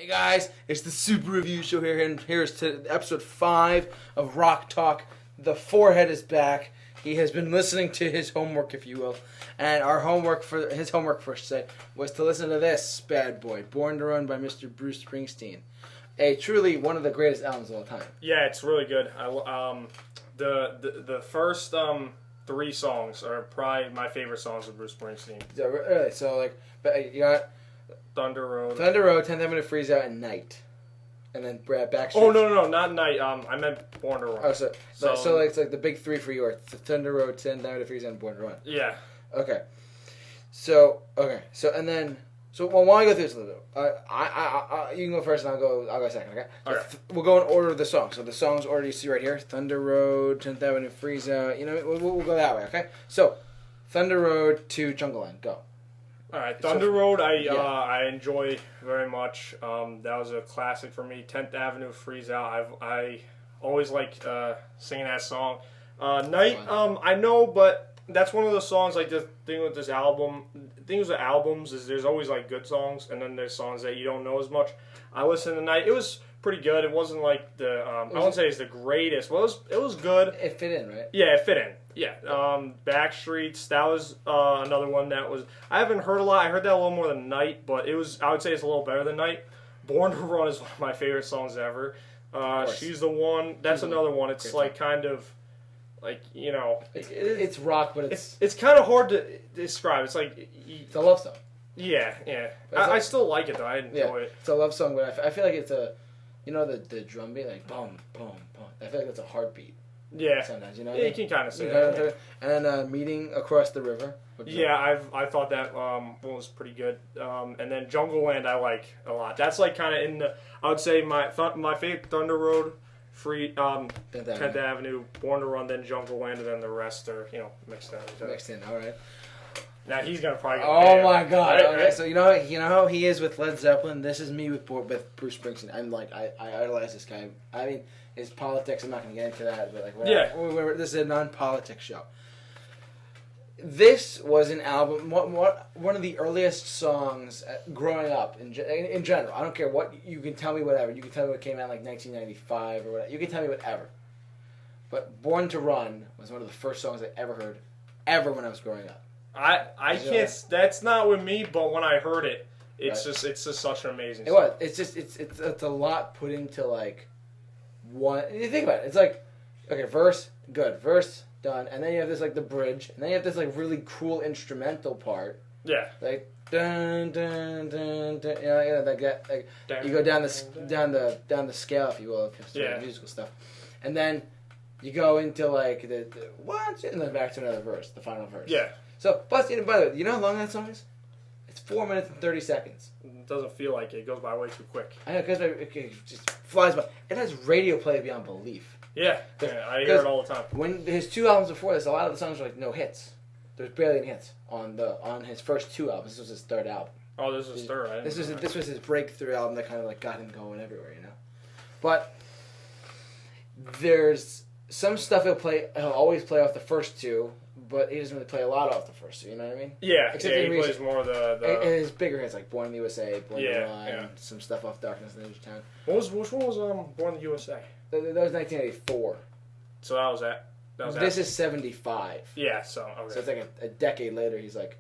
Hey guys, it's the Super Review Show here, and here's to episode 5 of Rock Talk. The forehead is back. He has been listening to his homework, if you will, and his homework for today was to listen to this bad boy, Born to Run by Mr. Bruce Springsteen. Truly one of the greatest albums of all time. Yeah, it's really good. The first 3 songs are probably my favorite songs of Bruce Springsteen. Really? So you got Thunder Road, 10th Avenue Freeze Out, and Night. And then Backstreet. Oh, no, not Night. I meant Born to Run. Oh, so it's like the big 3 for you are Thunder Road, 10th Avenue Freeze Out, and Born to Run. Yeah. Okay. So while I go through this a little bit, you can go first and I'll go second, okay? Okay. We'll go in order of the songs. So the songs order you see right here: Thunder Road, 10th Avenue Freeze Out. You know, we'll go that way, okay? So, Thunder Road to Jungle Land, go. All right, Thunder Road, I enjoy very much. That was a classic for me. 10th Avenue Freeze Out. I always liked singing that song. Night, I know, but that's one of the songs. Like the thing with this album, things with albums is there's always like good songs, and then there's songs that you don't know as much. I listened to Night. It was pretty good. It wasn't like the I wouldn't say it's the greatest. Well, it was good. It fit in, right? Yeah, it fit in. Yeah. Backstreets, that was another one that was I haven't heard a lot. I heard that a little more than Night, but I would say it's a little better than Night. Born to Run is one of my favorite songs ever. She's the One. That's another one. It's like kind of like, you know, it's rock, but it's kind of hard to describe. It's like it's a love song. Yeah. I still like it though. I enjoy it. It's a love song, but I feel like it's a, you know, the drum beat, like boom, boom, boom. I feel like it's a heartbeat. Yeah. Sometimes, you know. Yeah, you can kind of say that. And then Meeting Across the River. Yeah, I thought that one was pretty good. And then Jungle Land I like a lot. That's like kind of in the, I would say my favorite Thunder Road, 10th Avenue, Born to Run, then Jungle Land, and then the rest are, you know, mixed in. Mixed in, all right. Now he's gonna probably. Oh my God! Right. So you know how he is with Led Zeppelin. This is me with Bruce Springsteen. I'm like I idolize this guy. I mean, his politics. I'm not gonna get into that, but like whatever. This is a non-politics show. This was an album. One of the earliest songs growing up in general. I don't care what you can tell me. Whatever you can tell me what came out like 1995 or whatever. You can tell me whatever. But Born to Run was one of the first songs I ever heard, when I was growing up. I can't. That's not with me. But when I heard it, it's just such an amazing song. It was. It's just it's a lot put into like one. You think about it. It's like, okay, verse good, verse done, and then you have this like the bridge, and then you have this like really cool instrumental part. Yeah. Like dun dun dun dun. You know like that. Like you go down the scale, if you will, if you're musical stuff, and then you go into like the what, and then back to another verse, the final verse. Yeah. So, by the way, you know how long that song is? It's 4 minutes and 30 seconds. It doesn't feel like it. It goes by way too quick. I know, because it just flies by. It has radio play beyond belief. Yeah, I hear it all the time. When his 2 albums before this, a lot of the songs were like no hits. There's barely any hits on his first 2 albums. This was his 3rd album. Oh, this was his 3rd. This was his breakthrough album that kind of like got him going everywhere, you know. But there's some stuff he'll always play off the first 2. But he doesn't really play a lot off the first 2, you know what I mean? Yeah, he plays more of the... And his bigger hits, like Born in the USA, Born in the Line, some stuff off Darkness in the Edge of Town. Which one was Born in the USA? That was 1984. So that was that? This is 75. Yeah, so, okay. So it's like a decade later, he's like,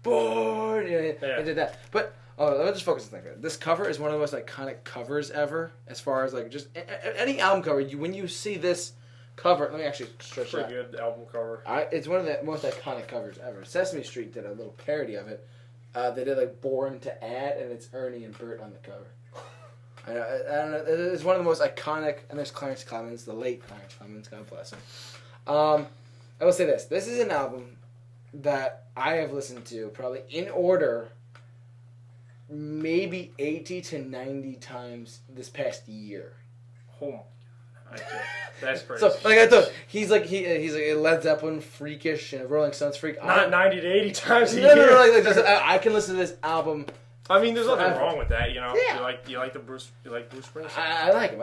Born! You know, he did that. But, let me just focus on that. This cover is one of the most iconic covers ever, as far as like just any album cover. When you see this cover, let me actually stretch it out. Pretty good album cover. It's one of the most iconic covers ever. Sesame Street did a little parody of it. They did like Born to Add, and it's Ernie and Bert on the cover. I don't know. It's one of the most iconic, and there's Clarence Clemens, the late Clarence Clemens, God bless him. I will say this. This is an album that I have listened to probably in order maybe 80 to 90 times this past year. Oh. That's crazy. So, like I thought, he's like a Led Zeppelin freakish and a Rolling Stones freak. Not 90 to 80 times a year. No. I can listen to this album. I mean, there's nothing wrong with that, you know. Yeah. You like Bruce Springsteen. I like him.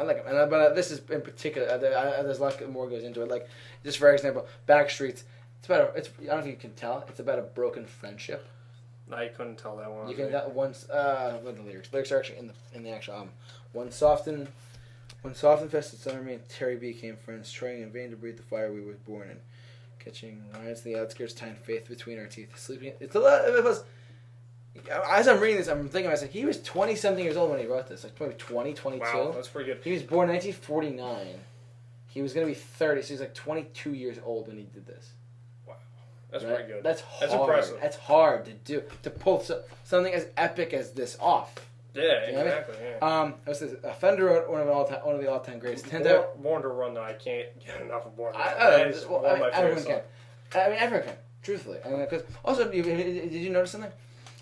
But this is in particular. There's a lot more goes into it. Like, just for example, Backstreets. I don't know if you can tell. It's about a broken friendship. I couldn't tell that one. You can that once. What are the lyrics? Lyrics are actually in the actual album. When soft infested summer, me and Terry became friends, trying in vain to breathe the fire we were born in. Catching riots in the outskirts, tying faith between our teeth. Sleeping. It's a lot. It was. As I'm reading this, I'm thinking myself, he was 20-something years old when he wrote this. Like maybe 20, 22. Wow, that's pretty good. He was born in 1949. He was going to be 30, so he's like 22 years old when he did this. Wow. That's pretty good. That's hard. That's impressive. That's hard to do. To pull something as epic as this off. Yeah, you know exactly. Yeah. What's this? Fender wrote one of the all-time greats. Born to Run, though. I can't get enough of Born to Run. Everyone can. Everyone can. Truthfully, because also, did you notice something?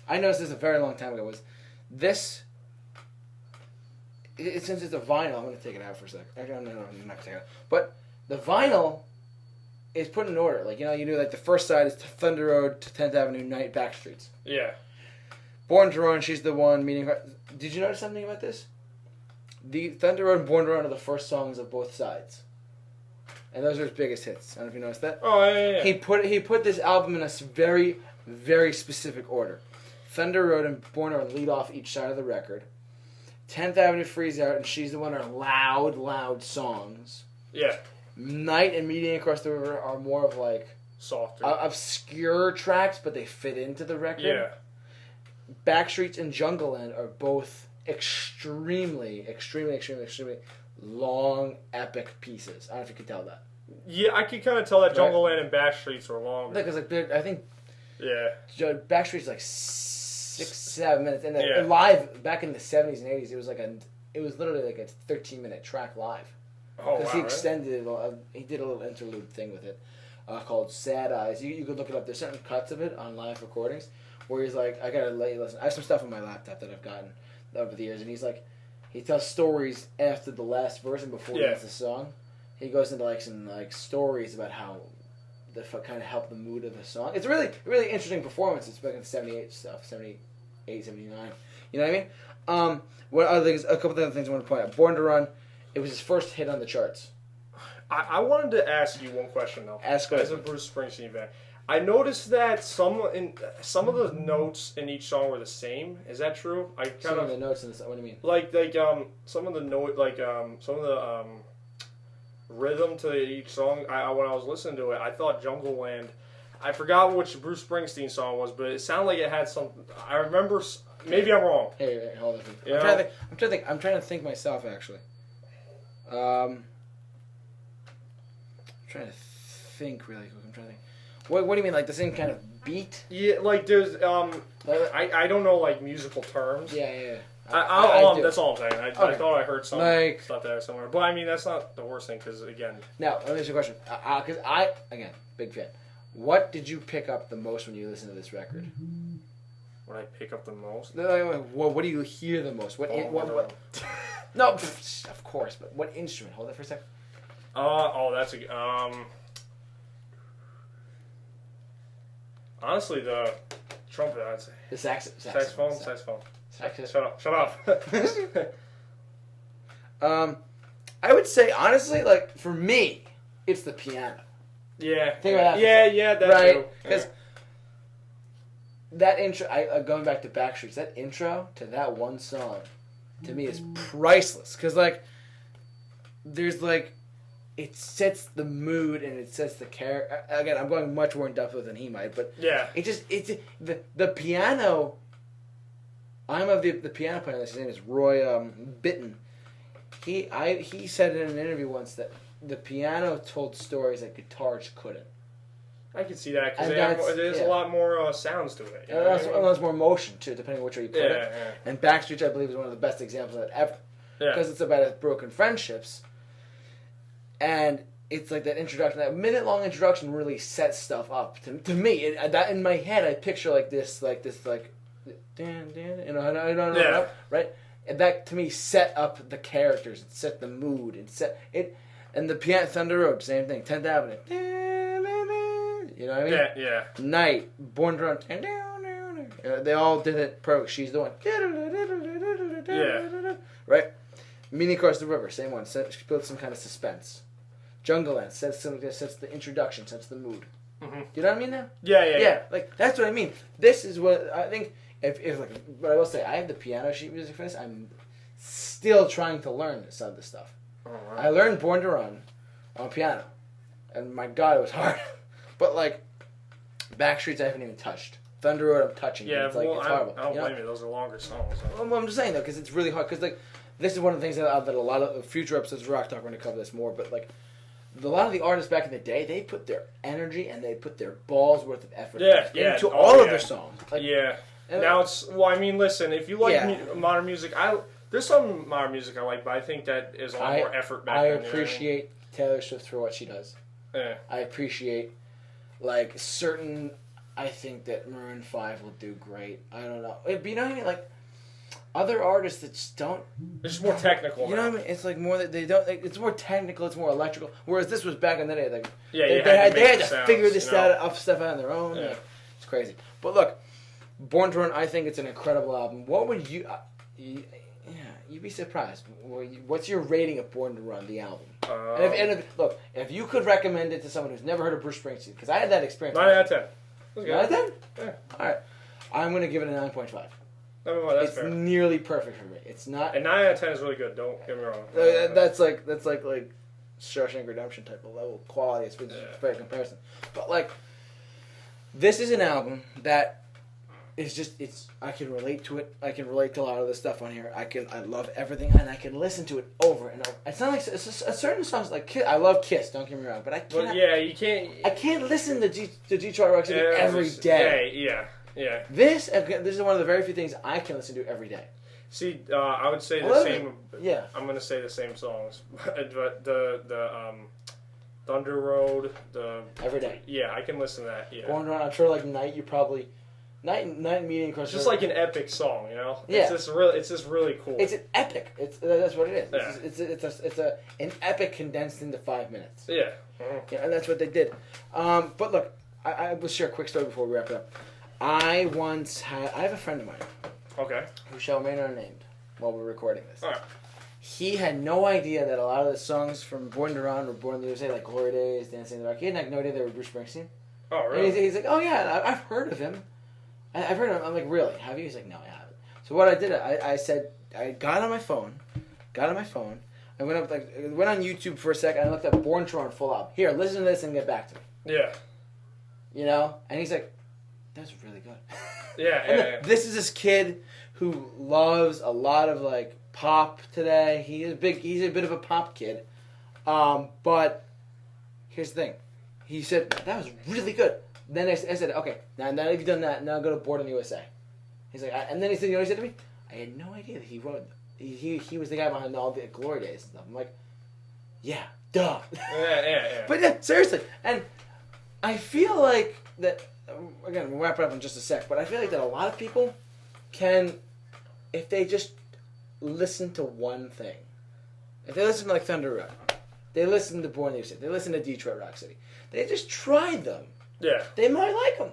I noticed this a very long time ago. Was this? Since it's a vinyl, I'm going to take it out for a second. Actually, no, I'm not going to take it out. But the vinyl is put in order. Like, you do like the first side is Thunder Road to 10th Avenue, Night, Backstreets. Yeah. Born to Run, She's the One, Meeting Her. Did you notice something about this? The Thunder Road and Born to Run are the first songs of both sides. And those are his biggest hits. I don't know if you noticed that. Oh, yeah. He put this album in a very, very specific order. Thunder Road and Born to Run lead off each side of the record. 10th Avenue, Freeze Out, and She's the One are loud, loud songs. Yeah. Night and Meeting Across the River are more of like softer, obscure tracks, but they fit into the record. Yeah. Backstreets and Jungleland are both extremely long, epic pieces. I don't know if you can tell that. Yeah, I could kind of tell that Jungleland and Backstreets were long. Because I think Backstreet's like 6-7 minutes, and live back in the 70s and 80s, it was literally like a 13-minute track live. Oh, because he extended it. He did a little interlude thing with it called Sad Eyes. You could look it up. There's certain cuts of it on live recordings where he's like, I gotta let you listen. I have some stuff on my laptop that I've gotten over the years, and he's like, he tells stories after the last verse and before he ends the song. He goes into like some like stories about how the kind of helped the mood of the song. It's a really, really interesting performance. It's back in the 78 stuff, 78, 79. You know what I mean? What other things? A couple of other things I want to point out. Born to Run. It was his first hit on the charts. I wanted to ask you one question though. As a Bruce Springsteen fan, I noticed that some of the notes in each song were the same. Is that true? Some of the notes in this. What do you mean? Like some of the note some of the rhythm to each song. When I was listening to it, I thought Jungleland. I forgot which Bruce Springsteen song was, but it sounded like it had some. I remember. Maybe I'm wrong. Hey, hold on. I'm trying to think myself actually. I'm trying to think really quick. I'm trying to think. What do you mean, like the same kind of beat? Yeah, like there's I don't know like musical terms. Yeah. That's all I'm saying. I thought I heard some stuff there somewhere, but I mean that's not the worst thing because again. Now let me ask you a question. Because I again big fan. What did you pick up the most when you listened to this record? What I pick up the most? What do you hear the most? What? No, of course. But what instrument? Hold it for a second. That's a honestly the trumpet. I'd say the saxophone. Shut up. I would say honestly, like for me, it's the piano. Yeah. Think about that. Yeah. That's right. Because that intro, going back to Backstreets, that intro to that one song, to me is priceless. Because like, there's like, it sets the mood and it sets the character. Again, I'm going much more in depth with than he might, but it's the piano. I'm of the piano player. His name is Roy Bittan. He said in an interview once that the piano told stories that guitars couldn't. I can see that because there's a lot more sounds to it. There's more motion too, depending on which way you put it. Yeah. And Backstreet, I believe, is one of the best examples of that ever. Because it's about broken friendships, and it's like that introduction, that minute-long introduction, really sets stuff up. To me, that in my head, I picture this, right? And that to me set up the characters, and set the mood, and set it. And the piano, Thunder Road, same thing. 10th Avenue. You know what I mean? Yeah. Night, Born to Run. They all did it perfect. She's the one. Yeah. Right? Meeting Across the River, same one. She built some kind of suspense. Jungleland sets the introduction, sets the mood. Mm-hmm. You know what I mean now? Yeah. Like, that's what I mean. This is what I think, if like, but I will say, I have the piano sheet music for this. I'm still trying to learn some of this stuff. I learned Born to Run on piano. And my God, it was hard. But like, Backstreets I haven't even touched. Thunder Road I'm touching. Yeah, it's it's horrible. I don't blame you. Those are longer songs. Well, I'm just saying though, because it's really hard. Because like, this is one of the things that a lot of future episodes of Rock Talk are going to cover this more. But like, a lot of the artists back in the day, they put their energy and they put their balls worth of effort into all of their songs. Like, now it's listen, if you like modern music, there's some modern music I like, but I think that is a lot more effort back then. I appreciate Taylor Swift for what she does. Yeah. I appreciate like certain. I think that Maroon 5 will do great. I don't know. But you know what I mean? Like, other artists that just don't... They're just more technical. You know what I mean? It's like more that they don't... Like, it's more technical, it's more electrical. Whereas this was back in the day. Like, they had to figure this stuff out on their own. Yeah. Like, it's crazy. But look, Born to Run, I think it's an incredible album. What would you... you'd be surprised. What's your rating of Born to Run, the album? Look, if you could recommend it to someone who's never heard of Bruce Springsteen, because I had that experience. 9 out of 10. 9 out of 10? Yeah. All right. I'm going to give it a 9.5. That's fair. It's nearly perfect for me. It's not... And 9 out of 10 is really good. Don't get me wrong. That's like Shawshank Redemption type of level of quality. It's fair comparison. But like, this is an album that is just... I can relate to it. I can relate to a lot of the stuff on here. I love everything, and I can listen to it over and over. It's not like a certain songs like Kiss. I love Kiss. Don't get me wrong, but I can't. But yeah, you can't. I can't listen to Detroit Rock City every day. Yeah. This is one of the very few things I can listen to every day. See, I would say the same. Yeah. I'm gonna say the same songs, but the Thunder Road, every day. Yeah, I can listen to that. Yeah. Born to Run. I'm sure like Night. You probably. Night Meeting Across. It's just like an epic song, you know. Yeah. It's just really cool. It's an epic. That's what it is. Yeah. It's an epic condensed into 5 minutes. Yeah. Yeah, and that's what they did. But look, I will share a quick story before we wrap it up. I have a friend of mine. Okay. Who shall remain unnamed while we're recording this. All right. He had no idea that a lot of the songs from Born to Run or Born in the USA, like Glory Days, Dancing in the Dark, he had no idea they were Bruce Springsteen. Oh, really? And he's like, oh yeah, I've heard of him. I've heard of him. I'm like, really? Have you? He's like, no, I haven't. So what I did, I said, I got on my phone. I went on YouTube for a second. I looked up Born to Run full album. Here, listen to this and get back to me. Yeah. You know? And he's like, that's really good. Yeah. This is this kid who loves a lot of like pop today. He's a bit of a pop kid. But here's the thing. He said, that was really good. Then I said, okay, now that you've done that, now go to Born in the USA. He's like, and then he said, you know what he said to me? I had no idea that he wrote. He was the guy behind all the Glory Days and stuff. I'm like, yeah, duh. Yeah. But yeah, seriously, and I feel like that. Again, we'll wrap it up in just a sec. But I feel like that a lot of people can, if they just listen to one thing, if they listen to like Thunder Road, they listen to Born in the USA, they listen to Detroit Rock City, they just try them. Yeah. They might like them.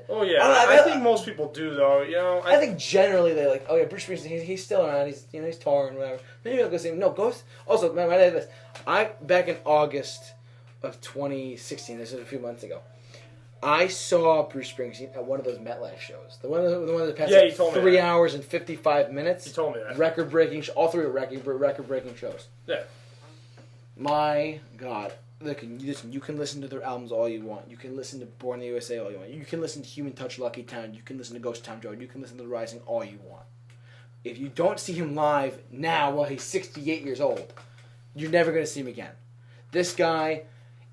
I think most people do, though. You know, I think generally they like. Oh yeah, Bruce Springsteen. He's still around. He's touring, whatever. Maybe I'll go see him. No, ghost. Also, man, I did this. Back in August of 2016. This was a few months ago. I saw Bruce Springsteen at one of those MetLife shows. The one that passed you told me 3 that. hours and 55 minutes. You told me that. Record-breaking. All three were record-breaking shows. Yeah. My God. Listen, you can listen to their albums all you want. You can listen to Born in the USA all you want. You can listen to Human Touch, Lucky Town. You can listen to Ghost Town Road. You can listen to The Rising all you want. If you don't see him live now while he's 68 years old, you're never going to see him again. This guy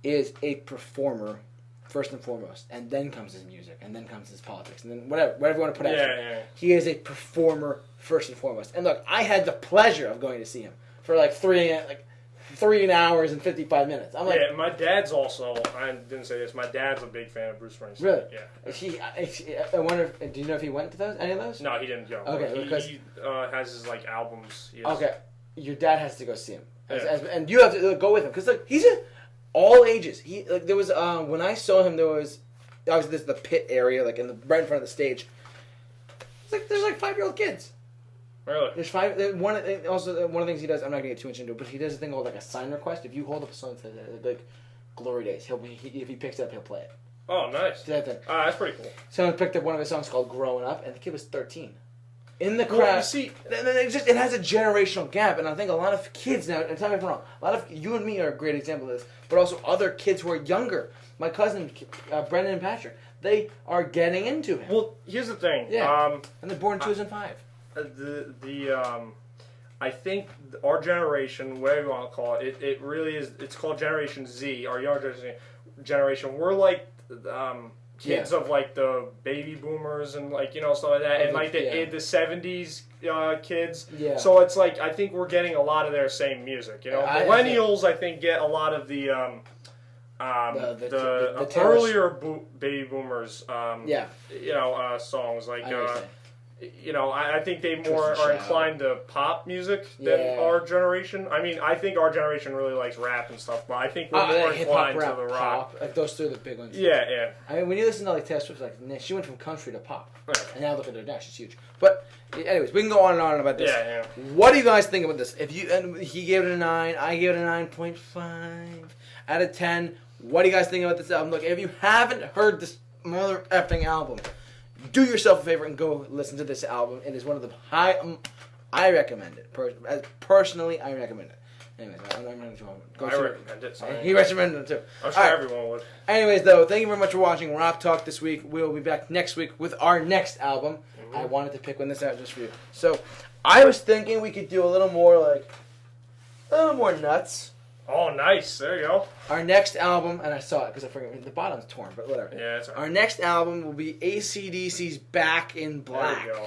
is a performer, first and foremost, and then comes his music, and then comes his politics, and then whatever you want to put after. Yeah. He is a performer, first and foremost. And look, I had the pleasure of going to see him for like 3 hours and 55 minutes. I'm like, yeah, my dad's also. I didn't say this. My dad's a big fan of Bruce Springsteen. Really? Yeah. I wonder. Do you know if he went to any of those? No, he didn't go. Okay, because he has his like albums. Okay, your dad has to go see him, Yeah. and you have to go with him because like he's all ages. He like there was when I saw him there was obviously this is the pit area like right in front of the stage. It's like there's like 5-year-old kids. Really? There's 5. One of the things he does. I'm not gonna get too much into it, but he does a thing called like a sign request. If you hold up a song that says like Glory Days, if he picks it up, he'll play it. Oh, nice. That's pretty cool. Someone picked up one of his songs called "Growing Up," and the kid was 13. In the crowd, you see, it has a generational gap, and I think a lot of kids now. And tell me if I'm wrong. A lot of you and me are a great example of this, but also other kids who are younger. My cousin Brendan and Patrick, they are getting into him. Well, here's the thing. Yeah. And they're born in 2005. I think our generation, whatever you want to call it, it really is. It's called Generation Z, our younger generation. We're like kids of like the baby boomers and like stuff like that, and like the 70s kids. Yeah. So it's like I think we're getting a lot of their same music. Millennials I think get a lot of the earlier baby boomers. Songs like. I think they more are inclined to pop music than our generation. I mean, I think our generation really likes rap and stuff, but I think we're more inclined to the rock. Pop. Like those two are the big ones. Yeah. I mean, when you listen to like Taylor Swift, like she went from country to pop, and now look at her now; she's huge. But anyways, we can go on and on about this. Yeah. What do you guys think about this? He gave it a 9, I gave it a 9.5 out of 10. What do you guys think about this album? Look, if you haven't heard this mother effing album, do yourself a favor and go listen to this album. It is one of the high. I recommend it. Personally, I recommend it. Anyways, I recommend it. So he recommended it too. I'm sure everyone would. Anyways, though, thank you very much for watching Rock Talk this week. We'll be back next week with our next album. Mm-hmm. I wanted to pick one this out just for you. So, I was thinking we could do a little more nuts. Oh, nice. There you go. Our next album, and I saw it because I forgot, the bottom's torn, but whatever. Yeah, it's all right. Our next album will be AC/DC's Back in Black. There you go.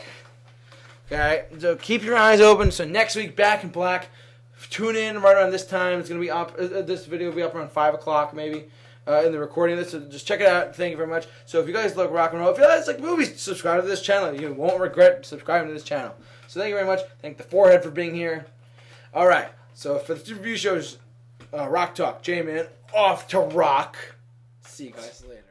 Okay, so keep your eyes open. So next week, Back in Black. Tune in right around this time. It's going to be up. This video will be up around 5 o'clock maybe in the recording of this. So just check it out. Thank you very much. So if you guys like rock and roll, if you guys like movies, subscribe to this channel. You won't regret subscribing to this channel. So thank you very much. Thank the Forehead for being here. All right. So for the review shows, Rock Talk, J-Man, off to rock. See you guys later.